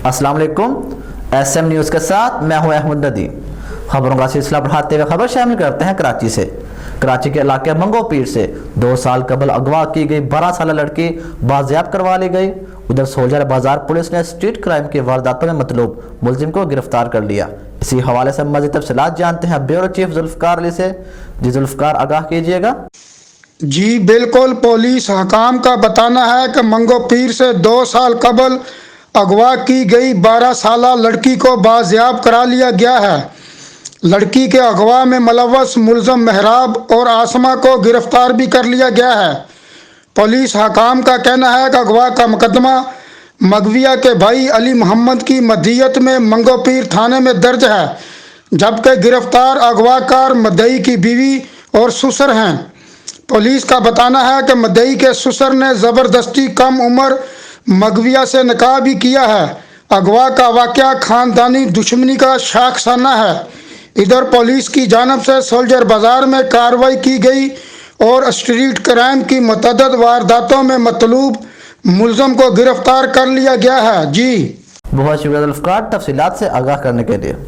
अस्सलाम वालेकुम। SM news के साथ मैं हूं अहमद नदी। खबरों का सिलसिला बढ़ाते हुए खबर शामिल करते हैं कराची से। कराची के इलाके मंगो पीर से 2 साल कबल अगवा की गई 12 साल लड़की बाजियाब करवा ली गई। उधर सोल्जर बाजार पुलिस ने स्ट्रीट क्राइम की वारदातों में मतलूब मुलजिम को गिरफ्तार कर लिया। इसी हवाले से मज़ीद तफसीलात जानते हैं ब्यूरो चीफ जुल्फकार अली से। जी जुल्फकार, आगाह कीजिएगा। जी बिल्कुल, पुलिस हकाम का बताना है कि मंगो पीर से 2 साल कबल अगवा की गई 12 साला लड़की को बाजियाब करा लिया गया है। लड़की के अगवा में मुलव्वस मुलज़म महराब और आसमा को गिरफ्तार भी कर लिया गया है। पुलिस हकाम का कहना है कि अगवा का मुकदमा मगविया के भाई अली मोहम्मद की मदीयत में मंगो पीर थाने में दर्ज है, जबकि गिरफ्तार अगवाकार मदई की बीवी और ससुर हैं। पुलिस का बताना है कि मदई के ससुर ने ज़बरदस्ती कम उम्र मगविया से निकाह भी किया है। अगवा का वाक़या ख़ानदानी दुश्मनी का शाखसाना है। इधर पुलिस की जानिब से सोल्जर बाज़ार में कार्रवाई की गई और स्ट्रीट क्राइम की मुतअद्दिद वारदातों में मतलूब मुलज़म को गिरफ्तार कर लिया गया है। जी बहुत शुक्रिया जुल्फकार, तफसीलात से आगाह करने के लिए।